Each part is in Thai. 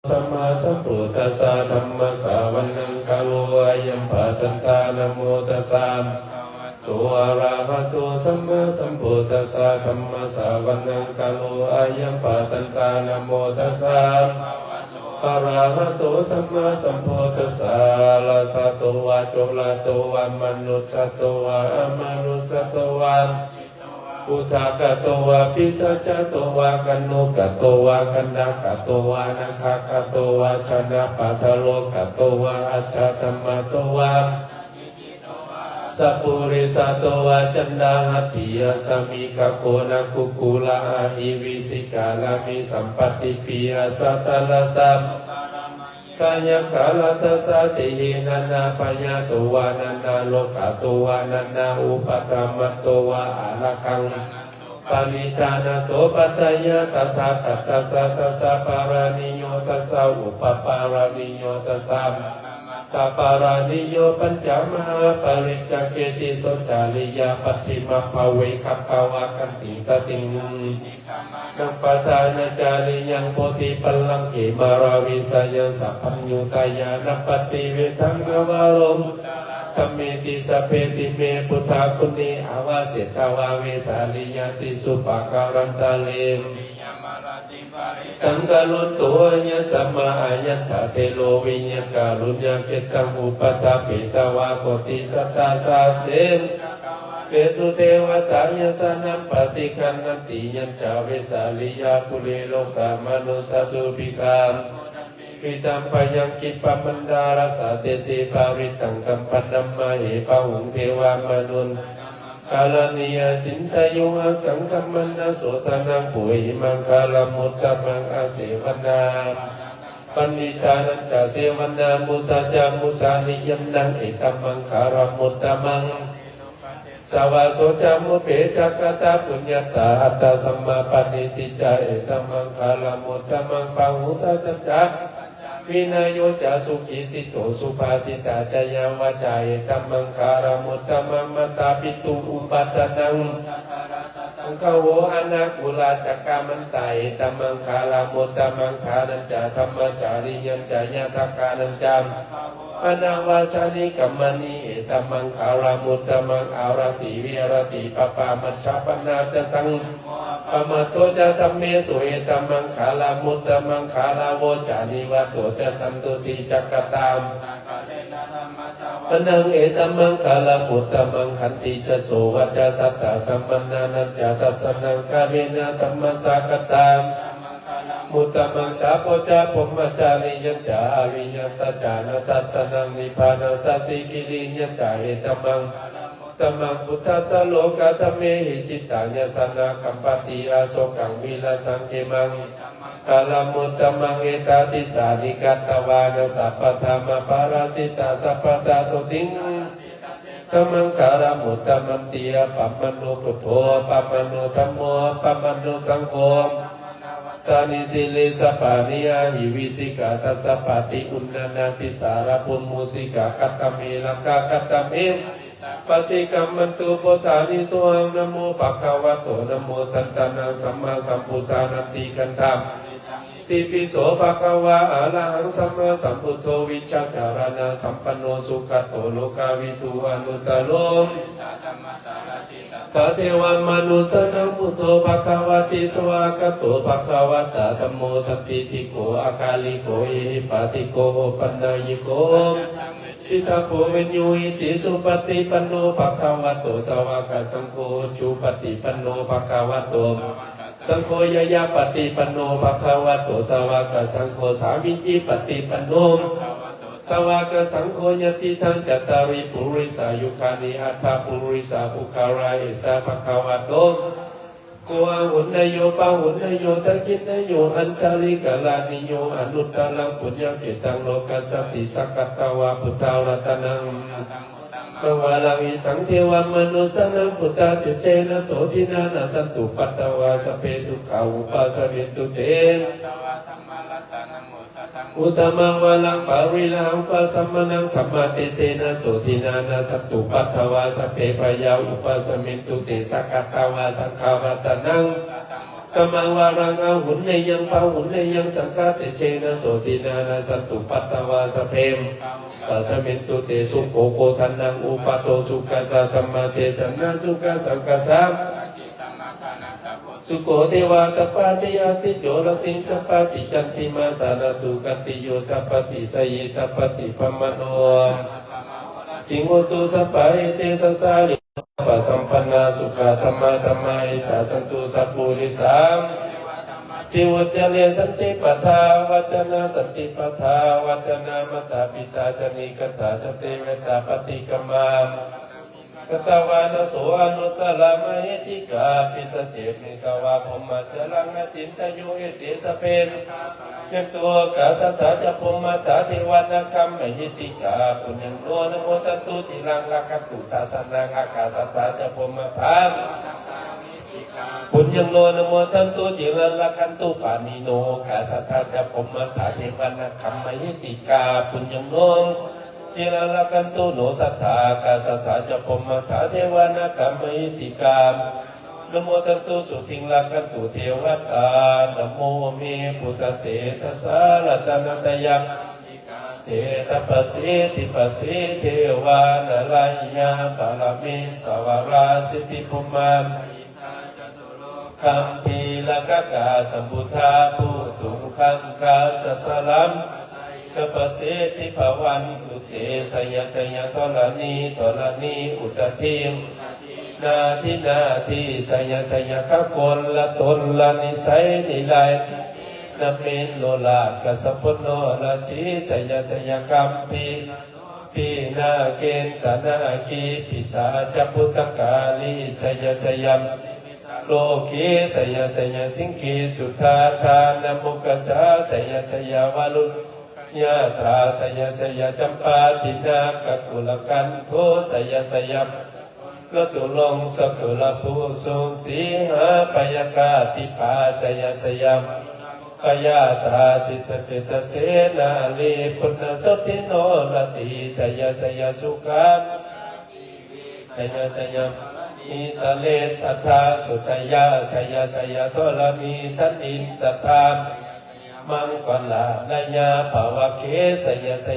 สัมมาสัมพุทธัสสะธัมมัสสะวันนังกะโลอายัมปะทันตานะโมตัสสะตัวอะระหะโตสัมมาสัมพุทธัสสะธัมมัสสะวันนังกะโลอายัมปะทันตานะโมตัสสะอะระหะโตสัมมาสัมพุทธัสสะละสะโตวะโจละโตวะมนุสสะโตวะอะมนุสสะโตวะพุทธะกะโตวะปิสัจจะโตวะกันโนกะโตวะกันดากะโตวะนังคกะโตวะชนะปัทโลกะโตวะอัจฉตัมมะโตวะสัพพุริสโตวะจันดาหัตถิยสมิกะโกนะกุกุลาหิวิสิกาลามิสัมปติปิยสัตตะละสัมสัญญกาลตัสสะติหินันนาปัญญาโตวานันนาโลกาโตวานันนาอุปกรรมโตวาอาลักังปานิธานาโตปัตตยะตถาคตัสสะตัสสะปารานิโยตัสสะอุปปารานิโยตัสสะตาปารานิโยปัญจมหาปริจจเกติโสจาริยาปัจฉิมภาเวคัพขาวะกันติสติงนัปปทานาจาริยังโพธิปัลลังเกมาราวิสยสัพพัญญูตายานัปปติเวทังนวารมธัมเมติสัพเพติเมพุทธาคุณีอาวาเสตาวาเวสาลิยติสุปะการันตาเลมตังกาลุตัวญะสัมมาอายัตถะเทโลวิญญาการุญญาเกตังอุปตาปิตาวาโคติสัตตาสาเสมเปสุเทวตายะสนัปปฏิคันนันติยัญจาเวสาลิยาปุเรโลกามนุสัตตุปิกามปิตัมปยังกิปปัมดาราสาเตสีภาริตังกัมปันนัมมาเหปะหุงเทวามนุนกาลานิยตินตโยอังกังกัมมันนาโสตนังปุหิมังคาลมุตตมังอาเสวนาปัณิตานันจาเสวนามุสัจจามุสานิยันนังเอตัมมังคารมุตตมังสาวาโสจามุเปจักตาปุญญาตาอัตตสัมมาปณิติจาเอตัมมังคารมุตตมังปังหุสัจจาวินัยโยจาสุขิสิโตสุภาสิตาจยาวาจาเอตัมมังคารมุตตมังมตาปิตุอุปัตตนังสังฆโวอนาคุลาจักกามันตาเอตัมมังคารมุตตมังคานัญจาธรรมจาริยัญจายะทักกานัญจามอนาวาชานิกัมมณีเอตัมมังคารมุตตมังอารติวิรติปปามัชฌัปปนาจสังปมาโตจะธัมเมสุเอตัมมังคารมุตตมังคารโวจานิวัตโตจะสันตุติจักกตามอนังเอตัมมังคารมุตตมังขันติจะโสวัจจะสัตตะสัมปันนานัจจะตัสสนังกาเวนะธัมมัสสะกัจจามมุตตมังตาโพจาภมจาริยัญจาอริยัญสัจจานัตัสสนังนิพพานัสสสิกิริยัญจาเอตัมมังตัมมังพุทธัสสะโลกะธัมเมหิจิตตายะสนาคัมปติอาโสกังวิลาสังเกมังกาลมุตตมังเอตติสานิกัตตวานะสัพพธรรมปาราสิตาสัพพตาโสติงสมังคารมุตตมัมติยปัมมโนพุทโธปัมมโนธัมโมปัมมโนสังโฆตานิสิเลสปานิยาหิวิสิกาตัสสะปฏิอุณนานาติสารปุณมุสิกาคัตตเมลังกาคัตตเมปฏิกัมมันตุโพธานิโสหังนะโมภะคะวะโตนะโมสันตนะสัมมาสัมพุทธานันติกันธามติปิโสภะคะวะอะระหังสัมมาสัมพุทโธวิชชจารณะสัมปันโนสุขโตโลกาวิทูอนุตตโรตเทวามนุสนังพุทโธภะคะวะติสวากโตภะคะวะตะธัมโมสัพพิติโกอากาลิโกเอหิปัสสิโกปัญญโกทิฏฐโพวิญญูหิติสุปฏิปันโนภะคะวะโตสาวกสังโฆชุปฏิปันโนภะคะวะโตสังโฆยะยะปฏิปันโนภะคะวะโตสาวกสังโฆสามิจิปฏิปันโนสาวกสังโฆยติทังจัตตาริปุริสายุคานิอัตถาปุริสาภุคาราเอสะภะคะวะโตโกอาหุนนโยปะหุนนโยตะกินนโยอัญชาลิกาลานิโยอนุตตรังปุญญเกตังโลกัสสติสักกัตตวาพุทธารัตนังปวาลังอิทังเทวามนุสนังพุทธาเตเจนะโสทินานาสันตุปัตตวาสเพทุขาอุปาสมิตุเตอุตมังวาลังปาริลังปัสสมนังธรรมเตเจนะโสทินานาสันตุปัตตวาสเพพยาอุปาสมิตุเตสักกัตตวาสังฆารัตนัง ป ธรรมังวารังอาหุนเนยังพาหุนเนยังสังฆาเตเชนะโสตินานาจันตุปัตตวาสเพมปัสมินตุเตสุโขโคทันนังอุปโตสุขัสสะธรรมเทศนาสุขัสสังฆสามสุโขเทวาตปาติยาติโยรติตปาติจันติมาสารตุกัติโยตปาติสยิตปาติพมโนติโมตุสัพพะเตสัสสาริปัสสัมปันนาสุขธรรมะธรรมะอิตาสันตุสัพพุริสามติวุจเลสันติปทาวัจนะสันติปทาวัจนะมตาปิตาจนิกตาจเตเวตาปฏิกมามกตวานโสอนุตตรามหิติกาปิสเจมิกวาภมจลังนตินตโยเอติสเพนยตัวกาสัทธาจะภมตาเทวนาคัมมหิติกาปุญญโนนโมตตุจิรังลักขตุศาสนังอากาสัทธาจะภมธรรมปุญญโนนโมทันตุจิรังลักขันตุปานิโนกาสัทธาจะภมตาเทวนาคัมมหิติกาปุญญโนจิรังลักขันตุโนสัทธากาสัทธาจะภมตาเทวนาคัมมหิติกานโมตันตุสุทิงลักขันตุเทวตานโมเมพุทธเตทัสสะรัตนตยังเตตปัสสิทิปัสสิเทวานลายาปารมิสวาราสิทธิภุมาคัมภีลกกาสัมพุทธาภูตุขังคาตัสสลัมตปัสสิทิภวันตุเตสยสยทรณีอุตติมนาที่ชัยข้าคนละตนละนิสัยนิไลนับเป็นโลลากัสพุทโนละชีชัยกรรมปีนาเกณตนาคีปิสาจพุทธกาลีชัยมโลกีชัยสิงคีสุทธาทานมุกจาชัยวาลุยาตราชัยจำปาตินากักุลกันโทชัยละตุลงสักุลภูสุสีหาปยากาติปาชัยกายาตาจิตเสนาลีปุณสติโนรติชัยสุขังชัยอิตาเลสัทธาสุชัยทรณีสันอินสัทธามังกรลายาภาวะเกส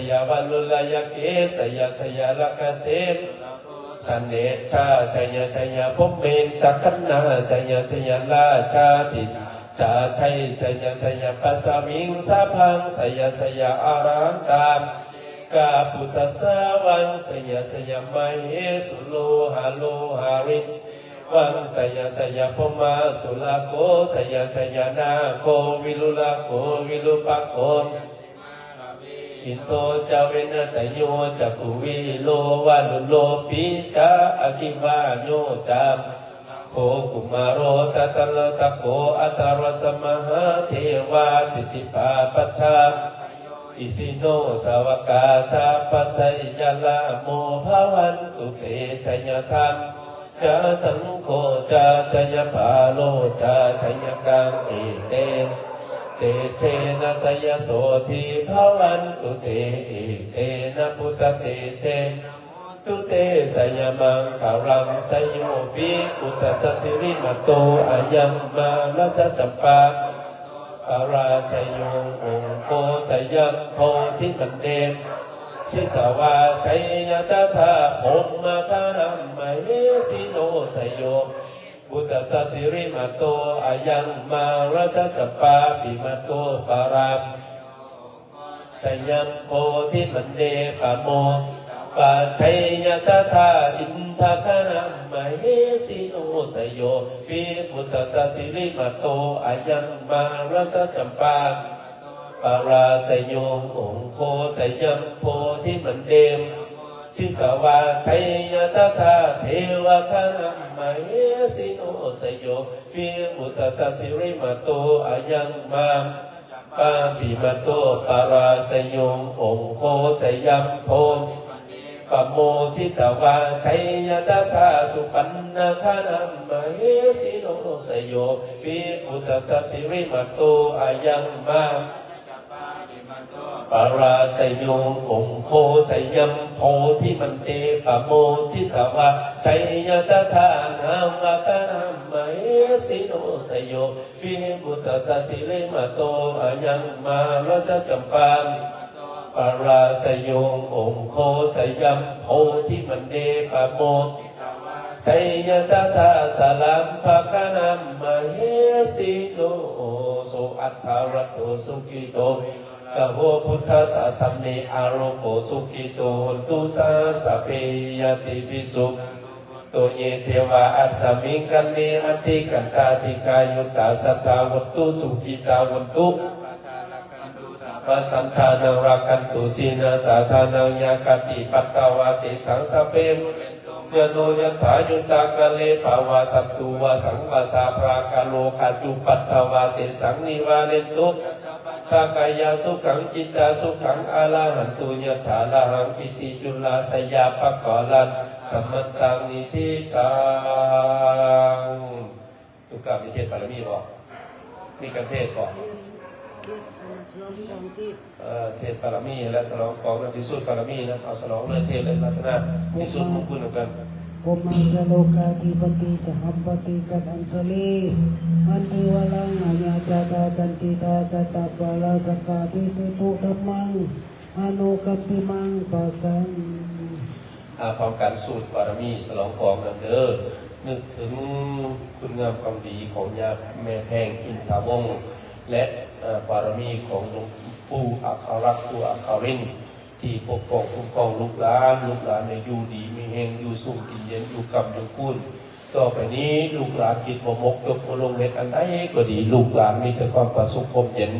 ยวัลุลายเกสยลักเสมสันเดชาชัยพมเมนตะคันนาชัยลาชาติชาชัยปัสสามิงสาพังชัยอารันตามกาปุตตสาวังชัยไมเหสุโลหาริวังชัยพมาสุลาโกชัยนาโควิลุลาโควิลุปะโคอินโตจาเวนะตโยจักุวิโลวาลุโลปิจาอคิวาโยจามโภกุมารโรตตะลตะโกอัตรสมหาเทวาติจิปาปัจจาอิสิโนสาวกาชาปัจจยาลาโมภาวันตุเตชัยธรรมจาสังโฆจาชัยปาโลจาชัยกังเอเตเตเชนะสยโสทีภาวันตุเตเตนะพุทธเตเชตุเตสยมังขารังสยโยปิอุตตสิริมโตอายังมาลัจจปาปาราสยโยองโคสยังโพธิมันเดนชิตาวาชัยยตถาภมมาทานัมมเหสิโนสยโยบุตตสิริมโตอายังมารัจจปาปิมโตปาราสยังโพธิมันเดปะโมปัจชัยยตถาอินทคนัมมเหสิโนสยโยปิบุตตสิริมโตอายังมารัจจปาปาราสยโยองโคสยังโพธิมันเดมชิตาวาชัยยตถาเทวคนัมมเหสิโนสยโยปิบุตตสิริมโตอายังมาปาปิมโตปาราสยโยองโคสยังโพปโมชิตาวาชัยยตถาสุปันนาคานัมมเหสิโนสยโยปิบุตตสิริมโตอายังมาป ปาราสยโยองโคสยมโพธิมันเตปะโมชิตวะชัยยตถานามะคณามะเอสิโนสยโยวิมุตตะสัสิเลมะโตอะยังมาลจะจำปาปาราสยโยองโคสยมโพธิมันเตปะโมชัยยตถาสลัมภคณามะเอสิโนโสอัตถารัตโตสุขิโตกะโหพุทธัสสะสัมเนอารโภสุขิโตตุสาสะเพยติภิกษุโตเยเทวะอัสสมิงกันเนอติกันตาติกายุตตาสัตตาวัตตุสุขิตาวัตตุปัสสันธานังรักขันตุสีนาสาธานังยากติปัตตาวาติสังสเปมยโนยัตถายุตตากะเลภาวาสัตตุวาสังวาสาภรากาโลขัจุปัตตาวาติสังนิวาเนตุทากายาสุขังจิตตาสุขังอาลาหันตุยถาลาหังปิติจุลาสยาปะกอลันสัมมันตังนิธิตังตุกามีเทศปารมีบอกมีกันเทศบอกเทศปารมีและสนองของที่สุดปารมีนะเอาสนองเลยเทศเลยรัตนาที่สุดมงคลกันโอมังกโลกาธิปติสหัมปติกัอัญสลีอันติวลังอาญาจาตาสันติตาสัตตปาลาสกาติสิตุธัมมังอนุกัปติมังปัสสังพร้อมการสูตรปารมีสลองของนั่นเด้อนึกถึงคุณงามความดีของญาติแม่แพงอินทาวงศ์และปารมีของหลวงปู่อัครรักษ์ปู่อัครินทร์ที่ปกป้องคุ้มครองลูกหลานในอยู่ดีมีแห่งอยู่สุขกินเย็นอยู่กับอยู่คุ้นต่อไปนี้ลูกหลานจิตบ่มกยกบ่ลงเม็ดอันใดก็ดีลูกหลานมีแต่ความประสุขความเย็น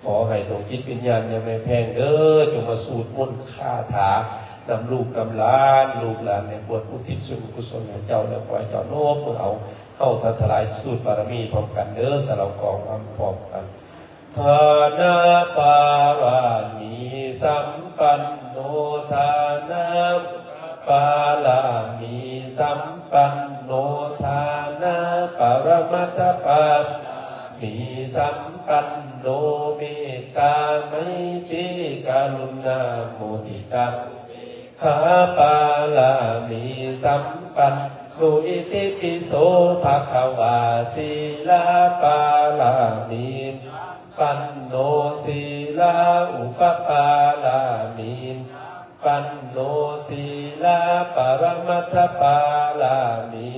ขอให้ดวงจิตวิญญาณอย่าแม่แพงเด้อจงมาสูตรมนต์คาถานำลูกนำหลานในบวชอุทิศส่วนกุศลให้เจ้าและขอให้เจ้าโน้มเอาเข้าทัทลายสูตรบารมีพร้อมกันเด้อสลับกองพร้อมกันทานาปารามีสัมปันโนทานาปารามีสัมปันโนทานาปรมัตถปามีสัมปันโนเมตตาไมตรีกรุณาโมทิตาขาปารามีสัมปันโนอิติปิโสภะคะวาสีลาปารามีปันโนศีลาอุปปาลามีปันโนศีลาปรมัตถปาลามี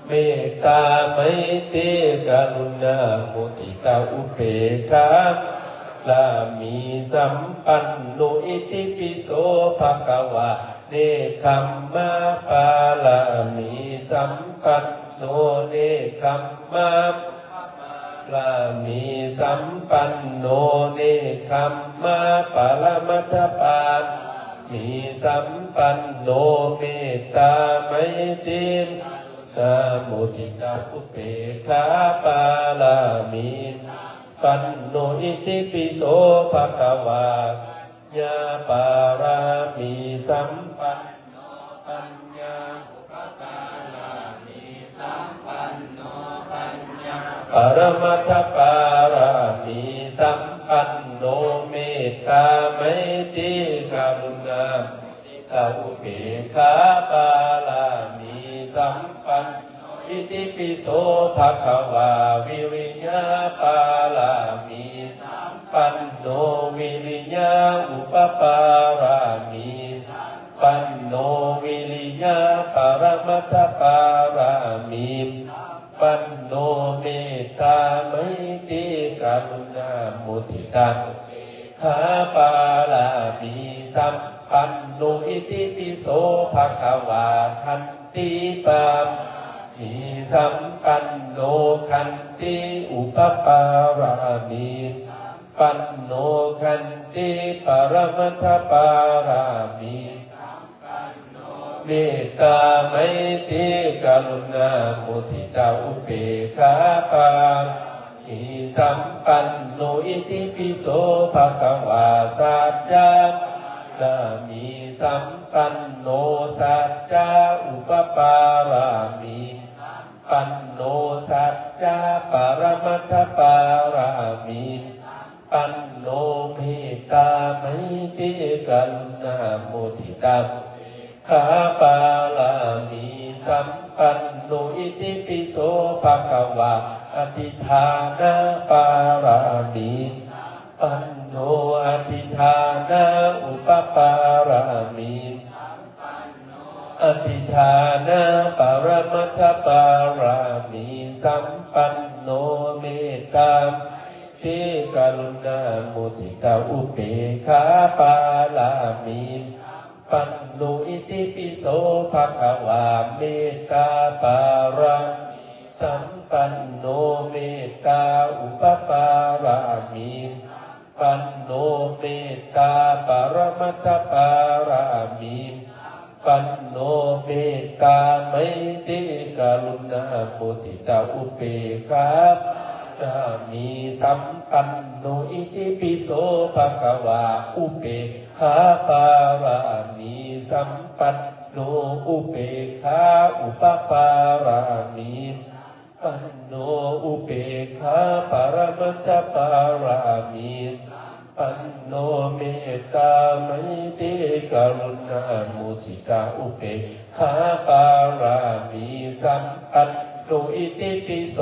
เมตตาไมตรีกรุณามุทิตาอุเบกขาลามีสัมปันโนอิติปิโสภะคะวะเนคัมมะปาลามีสัมปันโนเนคัมมะลามีสัมปันโนเนคัมมะปรมัตถปามีสัมปันโนเมตตาไมตรีนาโมทิตาอุเบกขาปาลามีปันโนอิติปิโสภะคะวะญาปารามีสัมปันโนปัญญาอุปปาลามีสัมปันโนปัญญาปรมัตถปารามีสัมปันโนเมตตาไมตรีกรุณาตาอุเบกขาปาลามีสัมปันอิติปิโสภะคะวะวิริยะปาลามีสัมปันโนวิริยะอุปปารามีปันโนวิริยะปรมัตถปารามีปันโนเมตตาไมตรีกรุณามุทิตาขาปาลามีสัมปันโนอิติปิโสภะคะวะขันติปามมีสัมปันโนขันติอุปปารามีปันโนขันติปรมัตถปารามีเมตตาไมตรีกรุณามุทิตาอุเบกขาปามีสัมปันโนอิติปิโสภะคะวะสัจจามีสัมปันโนสัจจาอุปปารามีปันโนสัจจาปรมัตถปารามี ปันโนเมตตาไมตรีกรุณาโมทิตาขาปาลามีสัมปันโนอิติปิโสภะคะวะอธิฐานะปารามีปันโนอธิฐานะอุปปารามีอธิฐานะปรมัตถปารามีสัมปันโนเมตตาติกรุณาโมทิตาอุเบกขาปาลามีปันโนอิติปิโสภะคะวะเมตตาปาราสัมปันโนเมตตาอุปปารามีปันโนเมตตาปรมัตถปารามีปันโนเมตตาไมตรีกรุณาโมทิตาอุเบกขามีสัมปันโนอิติปิโสภะคะวะอุเบกขาปารามีสัมปันโนอุเบกขาอุปปารามีปันโนอุเบกขาปรมัตถปารามีปันโนเมตตาไมตรีกรุณาโมทิตาอุเบกขาปารามีสัมปันโนอิติปิโส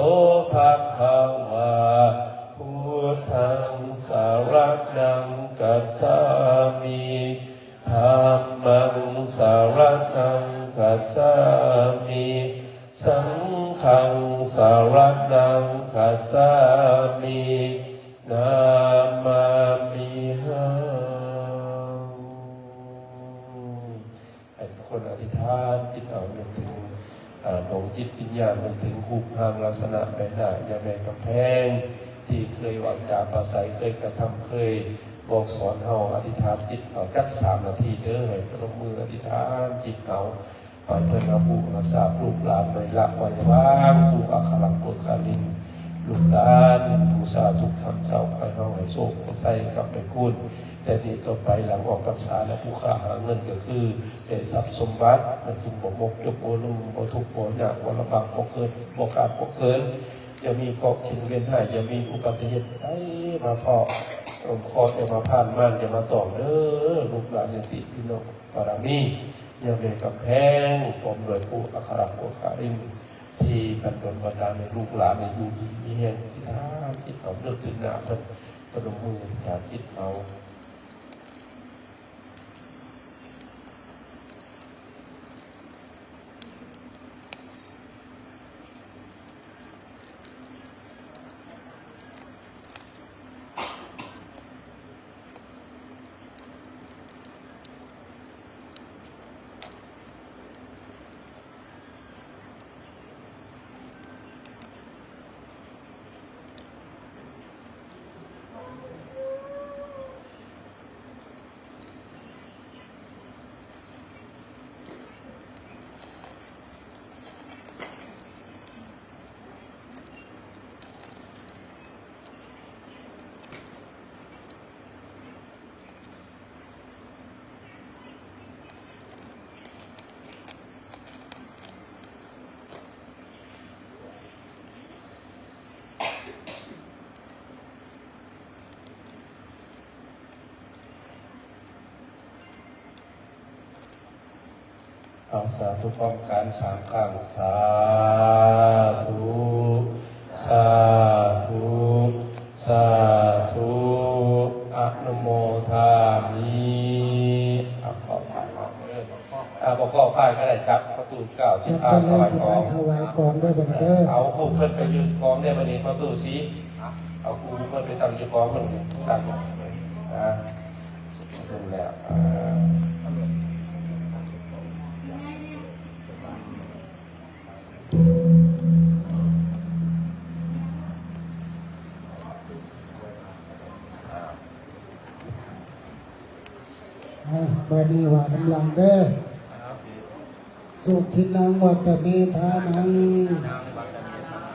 ภะคะวะพุทธังสารนังกัจฉามิธัมมังสารนังกัจฉามิสังฆังสารนังกัจฉามินามามิหังให้ทุกคนอธิษฐานจิตเอานึกถึงดวงจิตวิญญาณนึกถึงรูปร่างลักษณะใบหน้าอย่างในกำแพงที่เคยวางจาปราศัยเคยกระทำเคยบอกสอนเฮาอธิษฐานจิตเอาจัก3 นาทีเด้อให้ประนมมืออธิษฐานจิตเอาปล่อยเพิ่นเอาผู้รักษาลูกหลานไว้ละไว้วางผู้อัคระปุคลินลูกหลานผู้สาทุกคำเศร้าไปเฮาให้โชคใส่กับไปคุณแต่นี้ต่อไปหลังออกพรรษาและผู้ค้าหาเงินก็คือได้ทรัพย์สมบัติมันถึงบ่มกยกโอลุ่มบ่ทุกข์บ่ยากบ่ลำบากบ่เกินบ่ขาดบ่เกินจะมีเกาะขินเวียนหายจะมีอุบัติเหตุได้มาพอองค์คอจะมาผ่านมันจะมาต่อเด้อลูกหลานจะติพี่น้องบารมีอย่าเป็นกำแพงผมโดยผู้อัครปุคลินที่กันโดนบันดาลในลูกหลานในอยู่ดีมีแห่งที่ท่าจิตเขาเลือกถึงหน้ามันประดมมือจากจิตเขาเอาสาธุพร้อมกัน3 ครั้งสาธุสาธุสาธุอนุโมทามิขอฝ่ายออกเลยบอกก็ฝ่ายก็ได้จับประตู9 10 ถวายของเอาคู่เพิ่นไปยืนกองได้บัดนี้ประตูสีเอาคู่เพิ่นไปตั้งยืนกองเพิ่นตั้งนะนั่นแหละสวัสดีว่ากำลังเด้อสุขินังวัตเมธานัง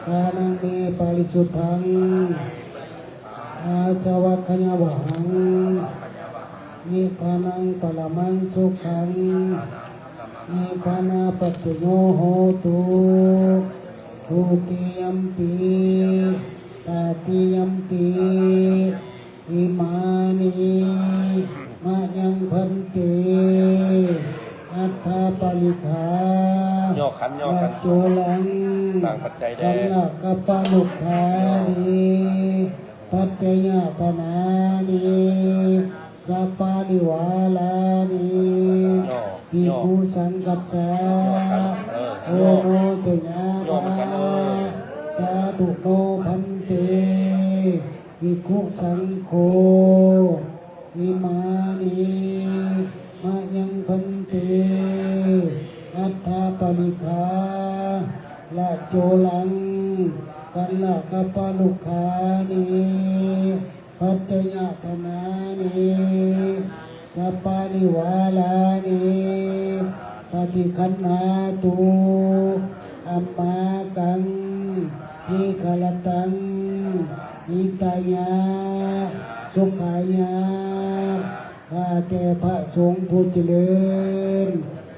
ทานังเมปาริสุทธังอาสวัคยวังนิพพานังปรมังสุขังนิพพานาปัจจุโนโหตุทุติยัมปีตาติยัมปี อิมานิมะยังพันเตอัตถาปริคา ย่อขันย่อขัน โจลัง ต่างปัจจัยแด กัลละกัปปะลุกขานิปัจจยตนานิสัปปะริวาลานิ ย่อ ภิก ย่อ ขุสังกัสสะ โอโนเตยา ย่อ มา มันกัน สาธุโนพันเตภิกขุสังโฆอิมานิมะยังพันเตอัตถาปริคาละโจลังกัลละกัปปะลุกขานิปัจจยตนานิสัปปะริวาลานิปฏิคันหาตุอัมมากังนิคลตังนิตายาสุขายาข้าแต่พระสงฆ์ผู้เจริญ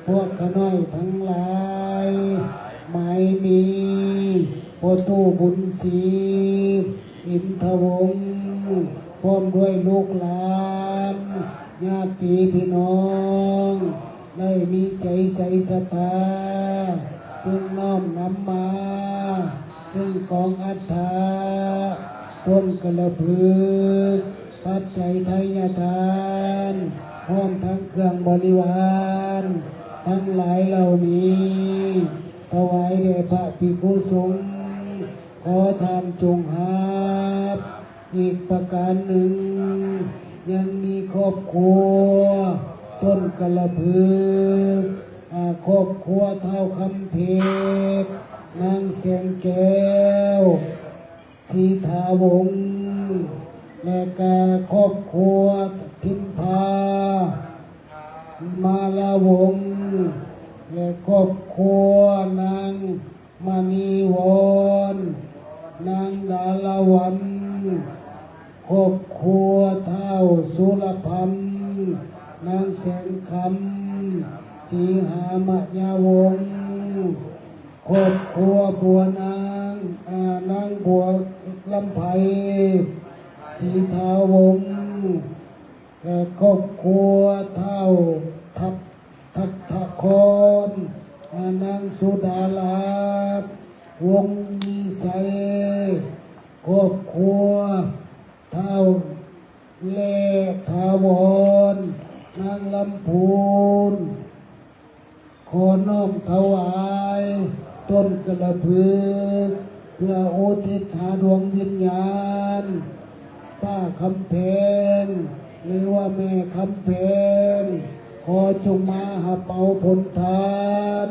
พวกขน้อยทั้งหลายไม่มีโพตู้บุญศรีอินทวงศ์พร้อมด้วยลูกหลานญาติพี่น้องได้มีใจใสศรัทธาจึงน้อมนำมาซึ่งกองอัฏฐาต้นกระพึกปัจจัยไทยทานพร้อมทั้งเครื่องบริวารทั้งหลายเหล่านี้ถวายแด่พระภิกขุสงฆ์ขอทานจงหาบอีกประการหนึ่งยังมีครอบครัวต้นกระพึกครอบครัวเท่าคำเพชรนางเสียงแก้วสีทาวงศ์และก็ครอบครัวพิมพามาลาวงศ์และครอบครัวนางมณีวรนางดาลวันครอบครัวเท่าสุรพันธ์นางแสงคำสีหามะยาวงศ์ครอบครัวบัวนางนางบัวลำไพสีทาวงศ์และครอบครัวเท่าทัตถครนางสุดาลาวงศ์มีใสครอบครัวเท่าเล่ทาวรนางลำพูนขอน้อมถวายต้นกระพึกเพื่ออุทิศหาดวงวิญญาณป้าคำเพงหรือว่าแม่คำเพงขอจงมาหาเป่าผลทาน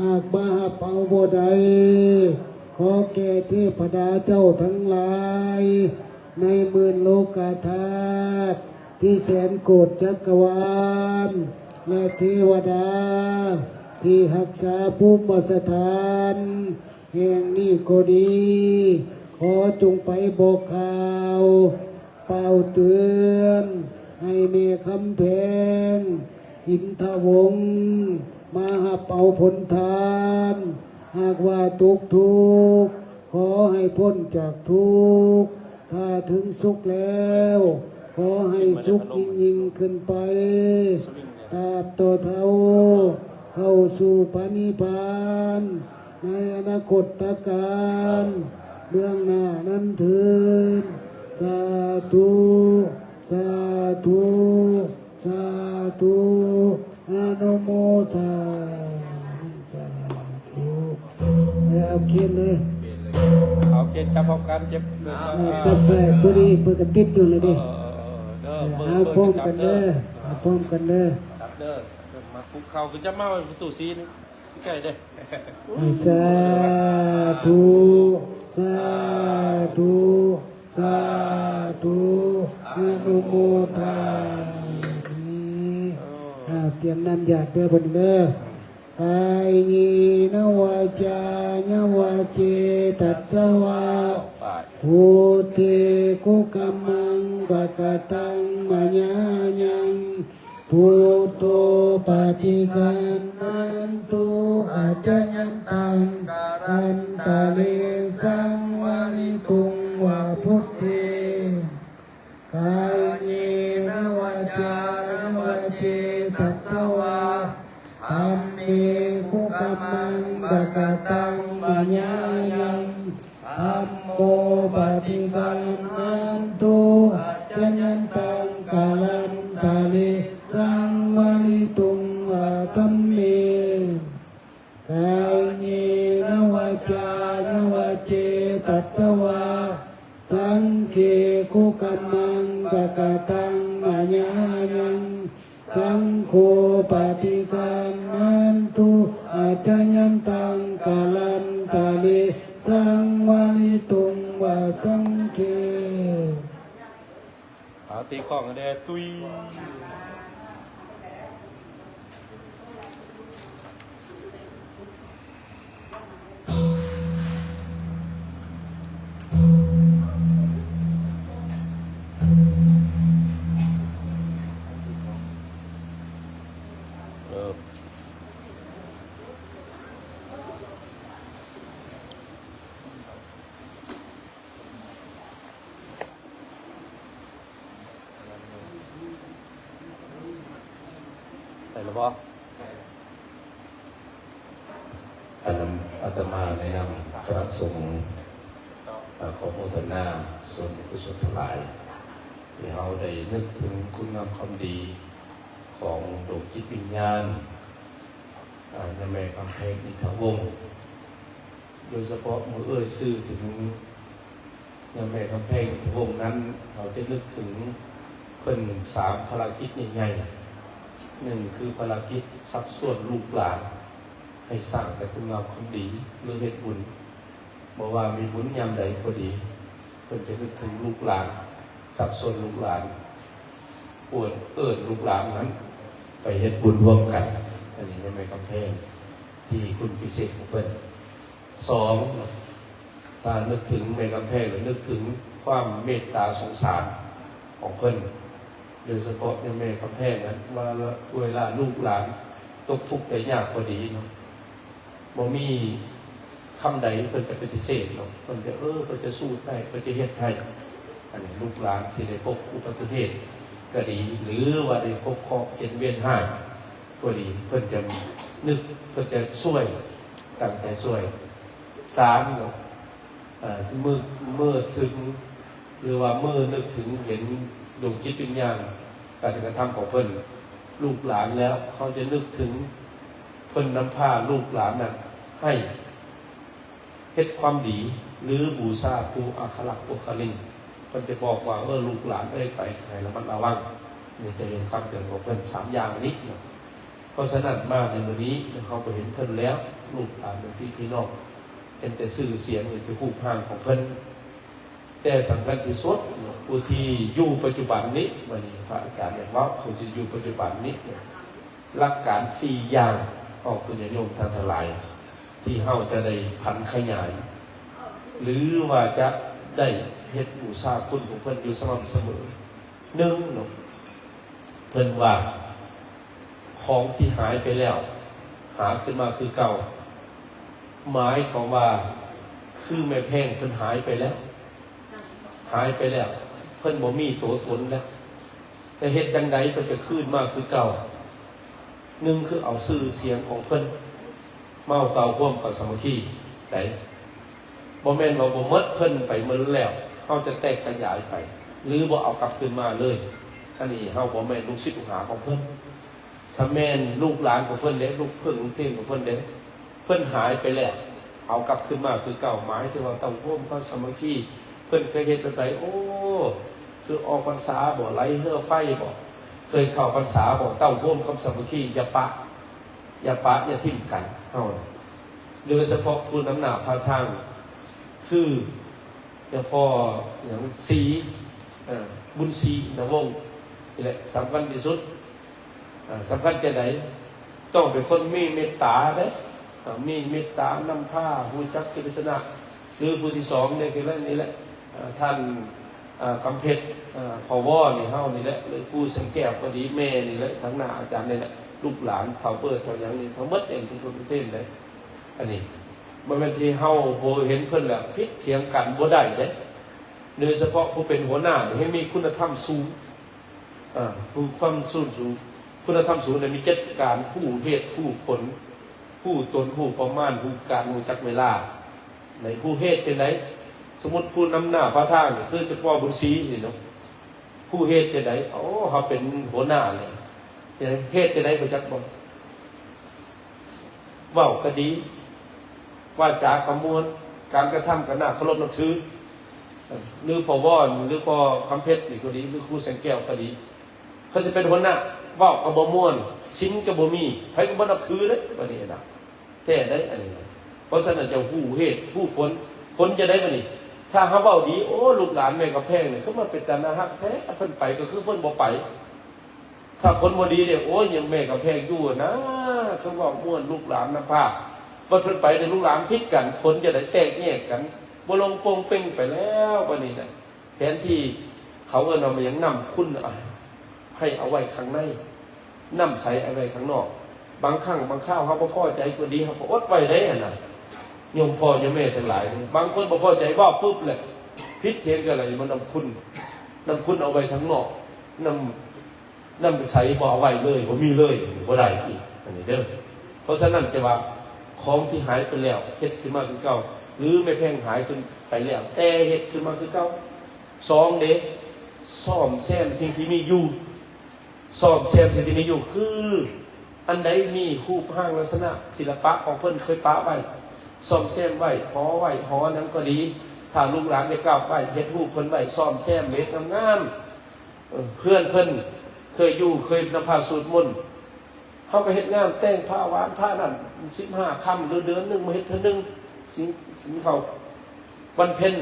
หากมาหาเป่าบ่ใดขอแก่เทพดาเจ้าทั้งหลายในหมื่นโลกาธาตุที่แสนโกฏจักรวาลและเทวดาที่รักษาภูมิสถานแห่งนี้ก็ดีขอจงไปบอกข่าวเป่าเตือนให้แม่คำแพงอินทวงศ์มาหาเป่าผลทานหากว่าทุกข์ขอให้พ้นจากทุกข์ถ้าถึงสุขแล้วขอให้สุขยิ่งขึ้นไปตราบต่อเท่าเข้าสู่พระนิพพานในอนาคตการเบื้องหน้านั้นเถิดสาธุสาธุสาธุอนุโมทนาสาธุเอาเขียนเลย เอาเขียนจับพร้อมกันเจ็บ กาแฟพอดีเปิดกระติบอยู่เลยดิ เด้อเบอ เอา ร์ พร้อม จั กับ น เด้ เด้ อ อเอาพร้อมกันเด้อ จับเด้อมาคุกเข่าคือจะมาประตูซีนี่ใกล้เด้อ สาธุสาธุสาธุอนุโมทนาเตรียมน้ำยาเด้อบนเด้อกายยีนวาจายาวาเจตัสสวะ ไป ภูติกุกัมมังปะกตังมะญายังพุทโธปฏิกันนันตุอาจยันตังอันตะเลสังวาลิตุงวาพุทเทกา เยนวาจานวาเจตัสสวะธัมเมคุกัมมังบะกะตังมัญญายังธัมโมปฏิกันนันตุจันยันตังกาลันตาเลสังวลิตุงวะธัมเมกายเยนวาจานวาเจตัสสวะสังเกคุกัมมังบะกะตังมัญญายังสังโฆปฏิกันนันตุอาจายันตังกาลันตาเลสังวลิตุงวะสังเก ตีกล้องกันได้ตุยแต่ละบ่อาตมาในนามคณะสงฆ์ขอโมทนาส่วนกุศลทั้งหลายที่เราได้นึกถึงคุณงามความดีของดวงจิตวิญญาณในแม่คำแพงอิทธวงศ์โดยเฉพาะเมื่อซื่อถึงในแม่คำแพงอิทธวงศ์นั้นเราจะนึกถึงเพิ่น3ภารกิจใหญ่ๆ1คือภารกิจสักส่วนลูกหลานให้สร้างแต่คุณงามความดีหรือเฮ็ดบุญบอกว่ามีบุญยามใดก็ดีเพิ่นจะนึกถึงลูกหลานสักส่วนลูกหลานปวดลูกหลานนั้นไปเฮ็ดบุญร่วมกันอันนี้ในแม่คำแพงที่คุณพิเศษของเพิ่น2ถ้านึกถึงแม่คำแพงหรือนึกถึงความเมตตาสงสารของเพิ่นโดยเฉพาะในแม่คำแพงนั้นว่าเวลาลูกหลานตกทุกข์ได้ยากพอดีเนาะบ่มีคำใดเพิ่นจะปฏิเสธเนาะเพิ่นจะเพิ่นจะสู้ได้เพิ่นจะเฮ็ดให้อันนี้ลูกหลานที่ได้พบอุบัติเหตุก็ดีหรือว่าได้พบเคราะห์เข็ญเวียนหายก็ดีเพิ่นจะนึกเพิ่นจะช่วยตั้งใจช่วย3เนาะเมื่อถึงหรือว่าเมื่อนึกถึงเห็นดวงจิตวิญญาณการกระทำของเพิ่นลูกหลานแล้วเขาจะนึกถึงเพิ่นนำพาลูกหลานนั้นให้เฮ็ดความดีหรือบูชาผู้อัครปุคลินเพิ่นจะบอกว่าลูกหลานไปให้ระมัดระวังนี่จะเห็นคำเตือนของเพิ่น3อย่างนี้เพราะฉะนั้นมาในวันนี้เขาไปเห็นเพิ่นแล้วลูกหลานเป็นพี่น้องเห็นแต่ชื่อเสียงเห็นแต่คู่พางของเพิ่นแต่สำคัญที่สุดผู้ที่อยู่ปัจจุบันนี้วันนี้พระอาจารย์บอกว่าผู้ที่อยู่ปัจจุบันนี้หลักการ4อย่างของคุณโยมท่านทั้งหลายที่เฮาจะได้พันขยายหรือว่าจะได้เฮ็ดบูชาคุณของเพิ่นอยู่สม่ำเสมอ1เนาะเพิ่นว่าของที่หายไปแล้วหาขึ้นมาคือเก่าหมายของว่าคือแม่แพงเพิ่นหายไปแล้วเพิ่นบ่มีตัวตนแล้วแต่เฮ็ดจังไดเพิ่นจะคืนมาคือเก่า1คือเอาชื่อเสียงของเพิ่นมาเอาเก่าร่วมกับสามัคคีได้บ่แม่นว่าบ่หมดเพิ่นไปหมดแล้วเฮาจะแตกขยายไปหรือบ่เอากลับคืนมาเลยอันนี้เฮาบ่แม่นลูกศิษย์ลูกหาของเพิ่นถ้าแม่นลูกหลานของเพิ่นเด้ลูกเพิ่งเทนของเพิ่นเด้เพิ่นหายไปแล้วเอากลับคืนมาคือเก่าหมายถึงว่าต้องร่วมกับสามัคคีเพิ่นเคยเฮ็ดไปโอ้คือออกพรรษาบ่ไหลเฮือไฟบ่เคยเข้าพรรษาบ่เต้าร่วมกับสามัคคีอย่าปะอย่าทิ่มกันเฮาโดยเฉพาะผู้นำหน้าพาทางคืออย่างพ่ออย่างศรีบุญศรีนะวงนี่แหละสำคัญที่สุดสำคัญจะไหนต้องเป็นคนมีเมตตาเด้มีเมตตานำผ้ารู้จักกิริสนะหรือผู้ที่2เนี่ยคือนี่แหละท่านคำเพชรพอว่อนี่เฮานี่แหละหรือผู้สังแก้วก็ดีแม่นี่แหละทั้งหน้าอาจารย์นี่แหละลูกหลานเฒ่าเปิดเฒ่าหยังนี่ทั้งหมดเองทุกประเทศเลยอันนี้มันเป็นที่เฮาโบเห็นเพิ่นแล้วพิษเถียงกันบ่ได้เด้โดยเฉพาะผู้เป็นหัวหน้าให้มีคุณธรรมสูง ผู้ความสูงคุณธรรมสูงเนี่ยมีเจ็ดการผู้เหตุผู้ผลผู้ตนผู้ประมาณผู้การผู้จักเวลาในผู้เหตุเป็นไหนสมมติผู้นำหน้าพระทางเนี่ยคือจะพ่อบุญศรีสิเนาะผู้เหตุเป็นไหนเขาเป็นหัวหน้าเลยเหตุเป็นไหนเขาจักบอกว่าวก็ดีว่าจากำมวลการกระทำกันหน้าเคารพนับถือหรือพอว่อนหรือพอคำเพชรก็ดีหรือครูแสงแก้วก็ดีเขาจะเป็นหัวหน้าว่าวกับบ่ม่วนชิ้นกับบ่มีใครก็บ่นับถือเลยวันนี้นะแท้ได้อันนี้เพราะฉะนั้นจะผู้เหตุผู้ผลจะได้วันนี้ถ้าเขาเว้าดีโอ้ลูกหลานแม่กับแพงเนี่ยเขามาเป็นตาหน้าฮักแท้เพิ่นไปก็คือเพิ่นบ่ไปถ้าผลบ่ดีเนี่ยโอ้ยยังแม่กับแพงอยู่นะเขาว่าม่วนลูกหลานนะภาพบ่เพิ่นไปในลูกหลานพิษกันผลจะได้แตกแยกกันบ่ลงโปงเป่งไปแล้ววันนี้นะแทนที่เขาเอามายังนำคุณให้เอาไว้ข้างในน้ำใสเอาไว้ข้างนอกบางครั้งบางข้าวเขาบ่พอใจก็ดีเขาก็อดไว้ได้อันนั้นโยมพ่อโยมแม่ทั้งหลายบางคนบ่พอใจว่าปุ๊บเลยพิษเทียนกันอะไรมันนำคุณเอาไว้ข้างนอกน้ำใสบ่เอาไว้เลยบ่มีเลยบ่ได้อีกอันนี้เด้อเพราะฉะนั้นจะว่าของที่หายไปแล้วเฮ็ดขึ้นมาคือเก่าหรือไม่แพงหายขึ้นไปแล้วแต่เฮ็ดขึ้นมาคือเก่าสองเด้ซ่อมแซมสิ่งที่มีอยู่ซ่อมแซมสิ่งที่มีอยู่คืออันใดมีรูปร่างลักษณะศิลปะของเพิ่นเคยปะไว้ซ่อมแซมไว้หอไว้หอนั้นก็ดีถ้าลูกหลานได้กราบไหว้เฮ็ดรูปเพิ่นไว้ซ่อมแซมเม็ดงามๆเพื่อนเพิ่นเคยอยู่เคยนำพาสวดมนต์เฮาก็เฮ็ดงามแต่งผ้าหวานผ้านั่น15ค่ำหรือเดือนนึงมาเฮ็ดเทื่อนึงสิงเขาวันเพ็ญ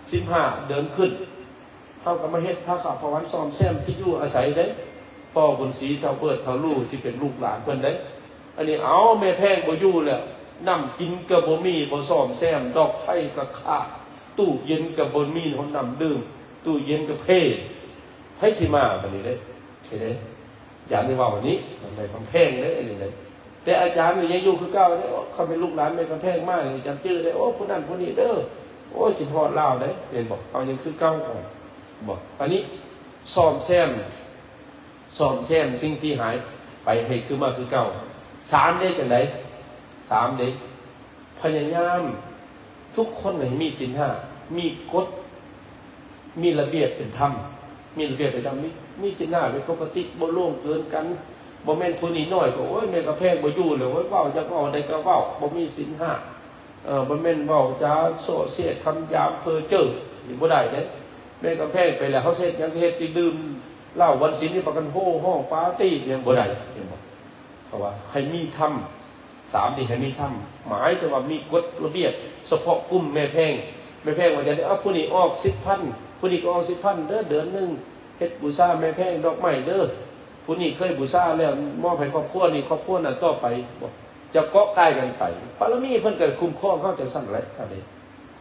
15เดือนขึ้นเฮาก็มาเฮ็ดผ้าขาวผ้าหวานซ่อมแซมที่อยู่อาศัยเด้พ่อบุญศรีเฒ่าเปิดเฒ่าลู่ที่เป็นลูกหลานเพิ่นเด้อันนี้เอาแม่แพงบ่อยู่แล้วน้ำกินก็บ่มีบ่ซ่อมแซมดอกไฟก็ขาดตู้เย็นก็บ่มีคนน้ำดื่มตู้เย็นก็เพ่ให้สิมาบัดนี้เด้เห็นเด้อย่างนี้ว่าวันนี้ทำไมคำแพงเด้อันนี้เด้แต่อาจารย์นี่ยังอยู่คือเก่าเด้เขาเป็นลูกหลานแม่คำแพงมากนี่จำชื่อได้โอ้ผู้นั้นผู้นี้เด้อโอ้สิฮอดลาวเด้เห็นบ่เอายังคือเก่าบ่อันนี้ซ่อมแซมสิ่งที่หายไปให้คือมาคือเก่า3เด้จังได๋3เด้พยายามทุกคนให้มีศีล5มีกฎมีระเบียบเป็นธรรมมีระเบียบเป็นธรรมมีศีล5เป็นปกติบ่ล่วงเกินกันบ่แม่นผู้นี้น้อยก็โอ้ยแม่ก็แพงบ่อยู่เลยโอ้ยเว้าจักเว้าได้ก็เว้าบ่มีศีล5บ่แม่นเว้าจาโส่เสียดคำหยาบเพ้อเจ้อสิบ่ได้เด้แม่ก็แพงไปแล้วเขาเฮ็ดหยังเฮ็ดที่ดื่มเหล้าวันศีลนี่ประกันโห่ห้องปาร์ตี้ยังบ่ได้เห็นบ่เขาว่าให้มีธรรม3นี่ให้มีธรรมหมายถึงว่ามีกฎระเบียบเฉพาะกลุ่มแม่แพงว่าจะได้ผู้นี้ออก 10,000 ผู้นี้ก็ออก 10,000 เด้อเดือนนึงเฮ็ดบูชาแม่แพงดอกไม้เด้อผู้นี้เคยบูชาแล้วมอบให้ครอบครัวนี้ครอบครัวนั้นต่อไปจะเกาะใกล้กันไปบารมีเพิ่นก็คุ้มครองเฮาจังซั่นแหละอั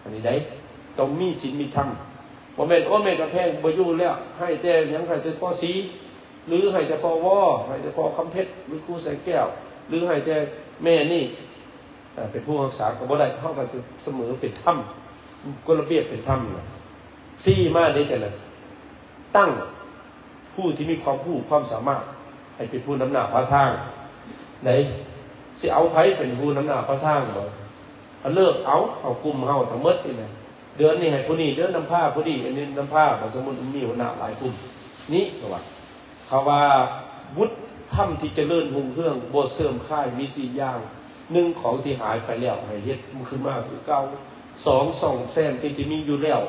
นนี้ได้ต้องมีศีลมีธรรมบ่แม่นโอ้แม่ก็แพงบ่อยู่แล้วให้แต่หยังให้แต่ป.ศรีหรือให้แต่ป.ว.ให้แต่ป.คำเพชรหรือครูแสงแก้วหรือให้แต่แม่นี่เป็นผู้รักษาก็บ่ได้เฮาก็จะเสมอเป็นธรรมกฎระเบียบเป็นธรรม4มาได้จังได๋ตั้งผู้ที่มีความรู้ความสามารถให้เป็นผู้นำหน้าพาทางไหนสิเอาไผเป็นผู้นำหน้าพาทางบ่เลิกเอากลุ่มเฮาทั้งหมดนี่นะเดือนนี้ให้ผู้นี้เดือนนำผ้าผู้นี้อันนี้นำผ้าบ่สมมุติมีหัวหน้าหลายกลุ่มนี้ก็ว่าเขาว่าวุฒิธรรมที่เจริญรุ่งเรืองบ่เสื่อมคลายมี4อย่าง1ของที่หายไปแล้วให้เฮ็ดมันขึ้นมาคือเก่า2ซ่อมแซมที่มีอยู่แล้ว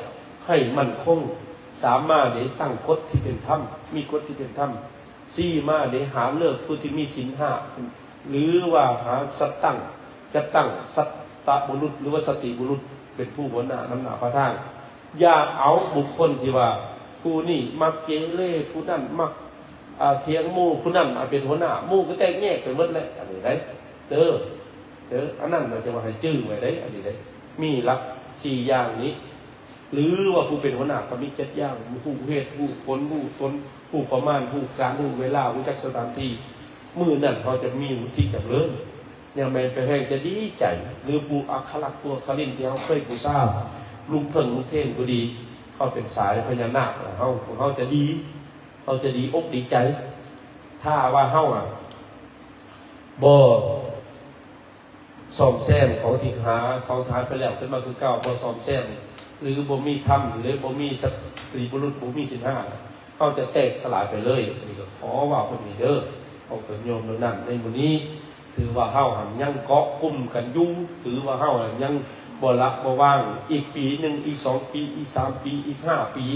ให้มั่นคง3มาได้ตั้งกฎที่เป็นธรรมมีกฎที่เป็นธรรม4มาได้หาเลิกผู้ที่มีศีล5หรือว่าหาสัตตั้งจะตั้งสัตตบุรุษหรือว่าสติบุรุษเป็นผู้หัวหน้านำหน้าพระทางอย่าเอาบุคคลที่ว่าผู้นี่มักเกเรผู้นั้นมักเถียงหมู่ผู้นั้นเป็นหัวหน้าหมู่ก็แตกแยกไปหมดแล้วอันนี้ได้เด้ออันนั้นเราจะว่าให้จื้อไว้ได้อันนี้ได้มีหลัก4อย่างนี้หรือว่าผู้เป็นหัวหน้าก็มี7อย่างผู้เหตุผู้ผลผู้ตนผู้ประมาณผู้การผู้เวลาผู้จักสถานที่มื้อนั้นเขาจะมีวุฒิจำเริญเนี่ยแม่ไปแห่งจะดีใจหรือผู้อัครลักษ์ตัวคลินที่เขาเคยบูชาลุงเพิ่งลุงเท่งก็ดี เขาเป็นสายพญานาคเขาจะดีอกดีใจ ถ้าว่าเขาบ่ซ่อมแซมของที่เขาทานไปแล้วขึ้นมาคือเก่าบ่ซ่อมแซมหรือบ่มีธรรมหรือบ่มีสติบุรุษบ่มีศีลห้าเขาจะแตกสลายไปเลยนี่ก็ขอว่าคนนี้เด้อเอาตัวโยมเท่านั้นในมื้อนี้ถือว่าเฮาหันยังเกาะกลุ่มกันอยู่ถือว่าเฮายังบ่ละบ่ว่างอีกปีนึงอีก2ปีอีก3ปีอีก5ปี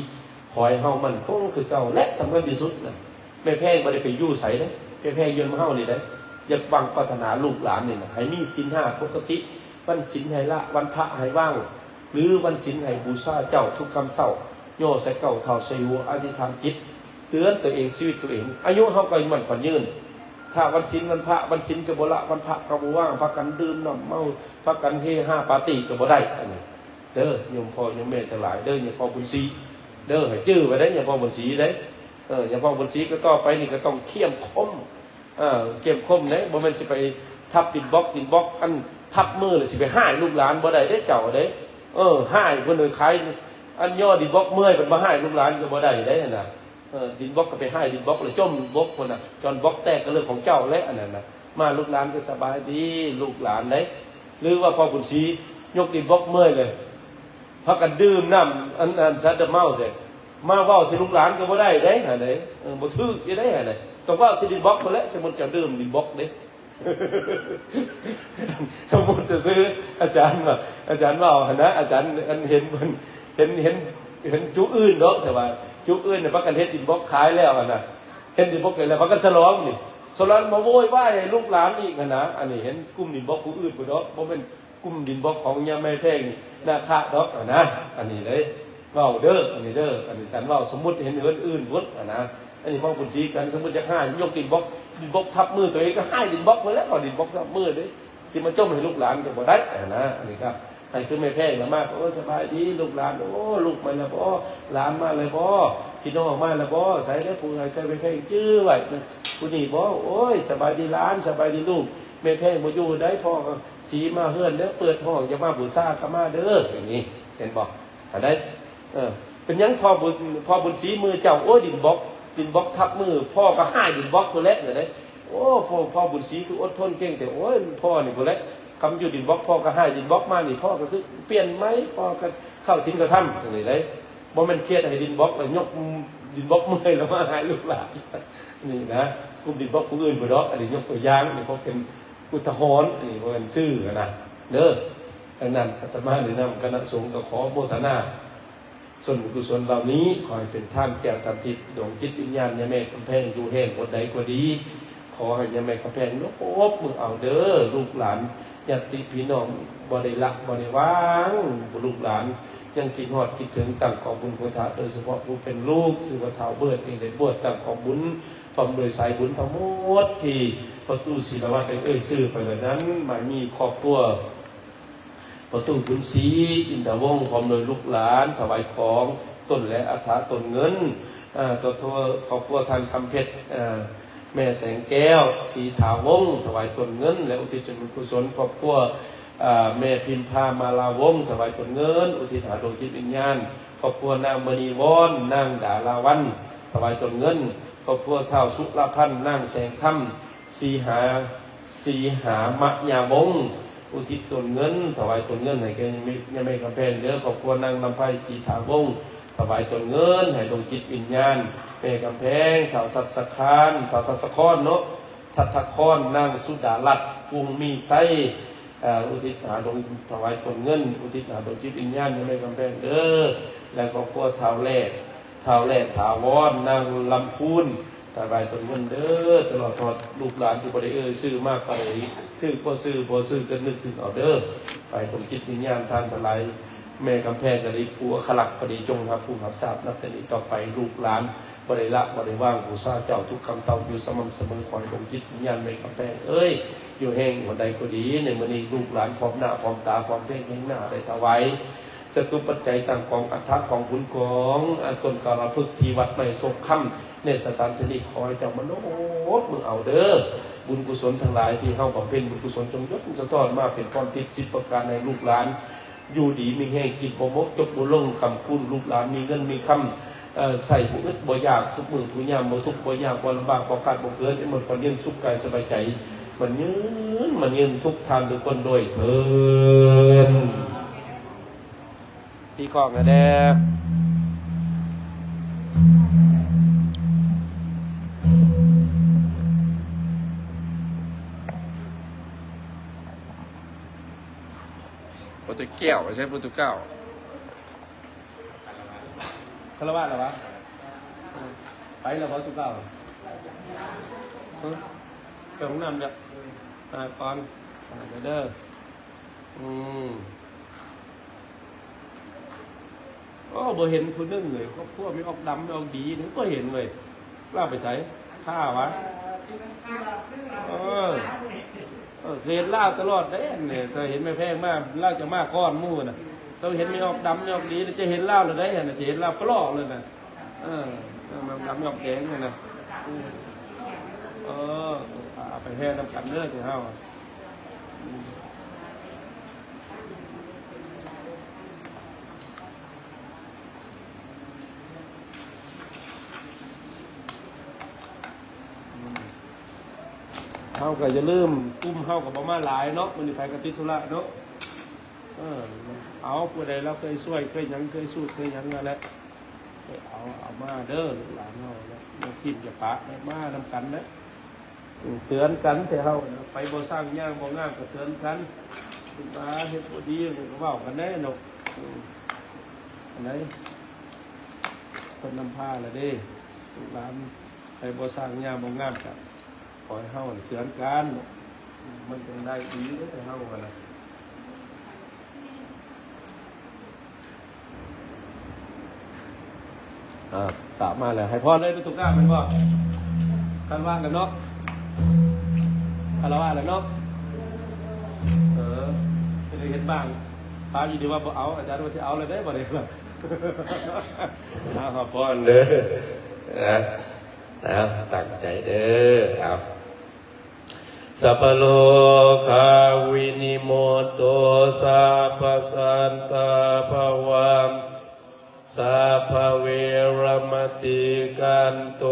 ขอให้เฮามันคงคือเก่าและสำคัญที่สุดน่ะแม่แพงบ่ได้ไปอยู่ไสเด้แม่แพงยืนมาเฮานี่เด้อยากวังปรารถนาลูกหลานนี่น่ะให้มีศีล5ปกติวันศีลให้ละวันพระให้ว่างหรือวันศีลให้บูชาเจ้าทุกคำเช้าโยใส่เก่าเท่าใส่หัวอธิษฐานจิตเตือนตัวเองชีวิตตัวเองอายุเฮาก็มันขวัญยืนถ้าวันศีลวันพระวันศีลก็บ่ละวันพระก็บ่ว่างพากันดื่มน้ำเมาพากันเฮฮาปาร์ตี้ก็บ่ได้อันนี้เด้อโยมพ่อโยมแม่ทั้งหลายเด้ออย่าพ่อบุญศรีเด้อให้ชื่อไว้ได้อย่าพ่อบุญศรีได้อย่าพ่อบุญศรีก็ต่อไปนี่ก็ต้องเข้มข้นเข้มข้นเด้บ่แม่นสิไปทับดินบล็อกอันทับมือเลยสิไปห้ายลูกหลานบ่ได้เด้เจ้าเด้ห้ายเพิ่นเลยขายอันย่อดินบล็อกเมื่อยเพิ่นมาห้ายลูกหลานก็บ่ได้เด้น่ะดินบล็อกก็ไปให้ดินบล็อกเลยจมบล็อกคนน่ะจนบล็อกแตกก็เรื่องของเจ้าและอันนั้นน่ะมาลูกหลานก็สบายดีลูกหลานได้หรือว่าพอบุญศรียกดินบล็อกเมื่อยเลยพักกันดื่มน้ำอันซัดเมาเสร็จมาเว้าสิลูกหลานก็บ่ได้เด้หั่นเด้บ่ถืออยู่ได้หั่นเด้ต้องว่าสิดินบล็อกพุ่นแหละจะมันจะดื่มดินบล็อกเด้ สมมุติจะซื้ออาจารย์ว่าหั่นนะอาจารย์เห็นเพิ่นเห็นจุอื่นเนาะใช่ป่ะจุอื่นเนี่ยพักกันเฮ็ดดินบล็อกขายแล้วน่ะเห็นดินบล็อกแล้วพักกันฉลองนี่ฉลองมาโวยวายลูกหลานอีกนะอันนี้เห็นกลุ่มดินบล็อกผู้อื่นพุ่นเนาะบ่เป็นกลุ่มดินบล็อกของยาแม่แพงนาคาดอกนะอันนี้เลยเว้าเด้ออันนี้เด้ออันนี้ฉันเว้าสมมุติเห็นอื่นพุ่นนะอันนี้พ่อบุญศรีกันสมมุติจะฆ่ายกดินบล็อกทับมือตัวเองก็ให้ดินบล็อกไปแล้วก็ดินบล็อกทับมือเด้สิมาจมให้ลูกหลานก็บ่ได้นะอันนี้ครับให้ขึ้นไม่แพงมากโอ้สบายดีลูกหลานโอ้ลูกมาแล้วบ่หลานมาเลยบ่พี่น้องมาแล้วบ่ใส่ได้ผู้ใดเคยไปแพงชื่อไว้ผู้นี้บ่โอ้ยสบายดีหลานสบายดีลูกแม่แพงบ่อยู่ได้พ่อก็สีมาเฮือนเด้อเปิดห้องจะมาบูชาก็มาเด้ออย่างนี้เห็นบ่ถ้าได้เป็นยังพ่อบุญศรีมือเจ้าโอ้ดินบล็อกทับมือพ่อก็ให้ดินบล็อกตัวเล็กเนี่ยโอ้พ่อบุญศรีคืออดทนเก่งแต่โอ้ยพ่อนี่ตัวเล็กคำอยู่ดินบล็อกพ่อก็ให้ดินบล็อกมานี่พ่อก็คือเปลี่ยนไหมพ่อก็เข้าศีลกระทำอย่างนี้เลยบ่แม่นเครียดให้ดินบล็อกแล้วยกดินบล็อกเมื่อยแล้วมาให้ลูกหลานนี่นะกลุ่มดินบล็อกผู้อื่นบ่ดอกอันนี้ยกตัวอย่างนี่เพราะเป็นอุทาหรณ์นี่บ่แม่นซื่อนะเด้อดังนั้นอาตมาหรือนำคณะสงฆ์ก็ขอโมทนาส่วนกุศลเหล่านี้ขอให้เป็นท่านแก่ตันทิพย์ดวงจิตวิญญาณยาแม่กำแพงอยู่แห่งบทใดก็ดีขอให้ยาแม่กำแพงลบมือเอาเด้อลูกหลานญาติพี่น้องบ่ได้ละบ่ได้วางลูกหลานยังคิดฮอดคิดถึงตั้งของบุญคุณธาโดยเฉพาะผู้เป็นลูกสื่อว่าเฒ่าเบิดเองได้บวชตั้งของบุญพร้อมโดยสายบุญทั้งหมดที่ประตูศิลวัฒน์ได้ซื้อไปแล้วนั้นมามีครอบครัวประตูบุญศรีอินทวงศ์พร้อมโดยลูกหลานถวายของต้นและอัฐต้นเงินตัวครอบครัวทานคำเพชรแม่แสงแก้วศรีถาวงศ์ถวายต้นเงินและอุทิศส่วนบุญกุศลครอบครัวแม่พิมพามาลาวงศ์ถวายต้นเงินอุทิศหาดวงจิตวิญญาณครอบครัวนางมณีวอนนางดาราวันถวายต้นเงินครอบครัวเท่าสุรพันธ์นางแสงค่ำสีหามะยาวงศ์อุทิศตนเงินถวายตนเงินให้แก่ยังไม่กำแพงเด้อครอบครัวนางลำไพศรีถาวงศ์ถวายตนเงินให้ดวงจิตวิญญาณแม่กำแพงเฒ่าทัศคานเฒ่าทัศคอนเนาะทัศคอนนางสุดารัตน์วงมีไซอุทิศหาดวงถวายตนเงินอุทิศหาดวงจิตวิญญาณยังไม่กำแพงเด้อและครอบครัวเฒ่าแร่ถาวรนางลำพูนถวายตนเงินเด้อตลอดทอดลูกหลานที่บ่ได้ซื้อมากไปถือบ่ซื้อก็นึกถึงเอาเด้อไปตรงจิตวิญญาณท่านทั้งหลายแม่กำแพงก็ได้ผู้ขลักพอดีจงครับผู้รับทราบนับแต่นี้ต่อไปลูกหลานบ่ได้ละบ่ได้ว่างบูชาเจ้าทุกคำเช้าอยู่สม่ำเสมอขอให้ตรงจิตวิญญาณแม่กำแพงอยู่แห่งหัวใดก็ดีในมื้อนี้ลูกหลานพร้อมหน้าพร้อมตาพร้อมเพลงแห่งหน้าได้ถวายจตุปัจจัยต่างของอัฐของบุญของต้นกาลพฤกษ์ที่วัดไม่ทรงค่ำในสถานที่นี้ขอให้เจ้ามโนดมึงเอาเด้อบุญกุศลทั้งหลายที่เฮาบำเพ็ญบุญกุศลจงยศสะท้อนมาเป็นพรทิพย์10ประการในลูกหลาน อยู่ดีมีแห้งกินบ่มกจบบ่ลงคำคุณลูกหลานมีเงินมีคำใส่ผู้อึดบ่อยากทุกมื้อทุกยามบ่ทุกข์บ่ยากบ่ลำบากบ่ขาดบ่เกินให้หมดความเย็นสุขกายสบายใจมันยืนทุกทานทุกคนโดยเถิดพี่กองนะแดโปรตุเกสไม่ใช่โปรตุเกสคารวะเหรอวะไปแล้วโปรตุเกสไปห้องน้ำเนี่ยก่อนเด้อบ่เห็นผู้นึงเลยครอบครัวไม่ออกดำไม่ออกดีนึกบ่เห็นเลยล่าไปใส่ข้าวะเห็นล่าตลอดได้เนี่ยจะเห็นไม่แพงมากล่าจะมากก้อนมู่น่ะต้องเห็นไม่ออกดำไม่ออกดีจะเห็นล่าเลยได้เนี่ยจะเห็นล่าปลอกเลยนะมันดำไม่ออกแดงเลยนะไปแห่ทำกันเลิกเถอะเฮาเฮาก็จะลืมกุ้มเฮากับบ่มาหลายเนาะมันอยู่ภายกติธุระเนาะเอาผู้ใดเราเคยช่วยเคยหยังเคยสู้เคยหยังนั่นแหละเอามาเด้อหลานเฮาแล้วทีมจะปะมานำกันนะเตือนกันแต่เฮาไปบ่สร้างย่างบ่งามก็เตือนกันคุณตาเฮ็ดบ่ดีก็เว้ากันแน่เนาะอันไหนเพิ่นนำพาละเด้ลูกหลานไปบ่สร้างย่างบ่งามก็ขอให้เฮาเตือนกันมันจังได้ดีเด้อแต่เฮากันน่ะตามมาแล้วให้พรเลยทุกท่านเป็นบ่กันว่างกันเนาะคารวะแล้วเนาะจะได้เห็นบ้างป้าอยู่ดีว่าบ่เอาอาจารย์ว่าสิเอาเลยได้บ่ได้ล่ะขอพรเด้อนะตั้งใจเด้อครับสัพพโลกาวินิโมตโตสัพพสันตาภวังสัพพเวรมติกันโต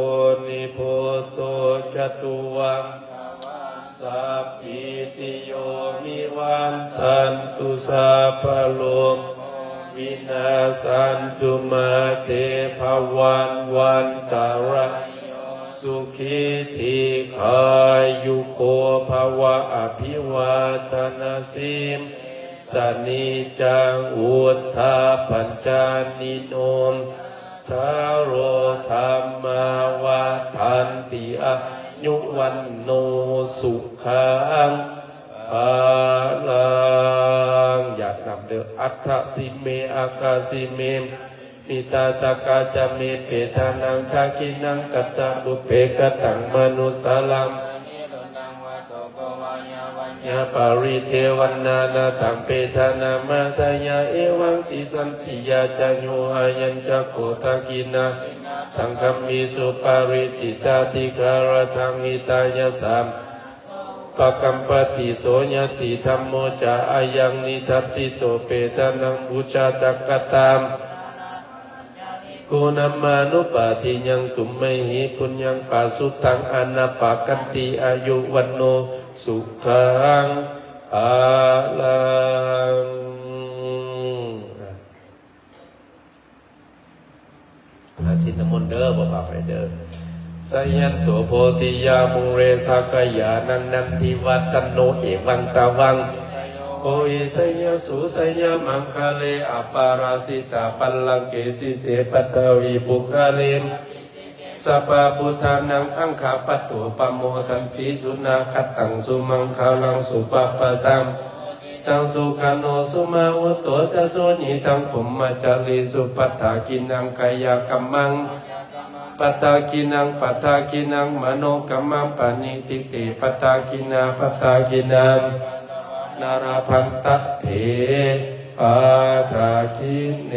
นิโพโตจตุวังสัพพิติโยมิวันสันตุสัพพโลกวินาสันตุมาเตภวันวันตารสุขิธิขายุโกภวะอภิวาทนาสิมสนิจังอุทธาปัญจานิโนมทาโรธรรมาวัฏันติอายุวันโนสุขังภาลังอยากนำเดืออัฏฐสิเมอากาสิเมมิตาจักกาจะเมเปทานังทากินังกัจจบุเพกตังมนุสาลังยาปาริเทวันนานาตังเปทานามาทายาเอวังติสันติยาจายุอายัญจักโขทากินาสังฆมิสุปาริติตาติการะทังอิตายาสามปะกัมปติโสยติธัมโมจาอายังนิทัสสิโตเปทานังบูชาจักกตามกุณามานุปาทิยังตุมไมหิปุญญังปัสสุตังอนาปากันติอายุวันโนสุขังอาลังอาสินมนเด้อบ่บาไปเด้อสยันโตโพธิยามุเรสักยานันนันทิวัตโนเอวังตาวังโออิสยสุสยมังคะเลอปาราสิตาปัลลังเกสิเสปัตวิบุคาเลมสัพพพุทธานังอังคาปตุปโมทันติสุนาคัตตังสุมังคาลังสุปปะสัมตังสุขโนสุมาวุโตจะโสนิตังปุมมาจาริสุปัฏฐากินังกายกัมมังปัฏฐากินังปัฏฐากินังมโนกัมมังปานิติเตปัฏฐากินาปัฏฐากินังนาราพันตะเถปาทาคิเน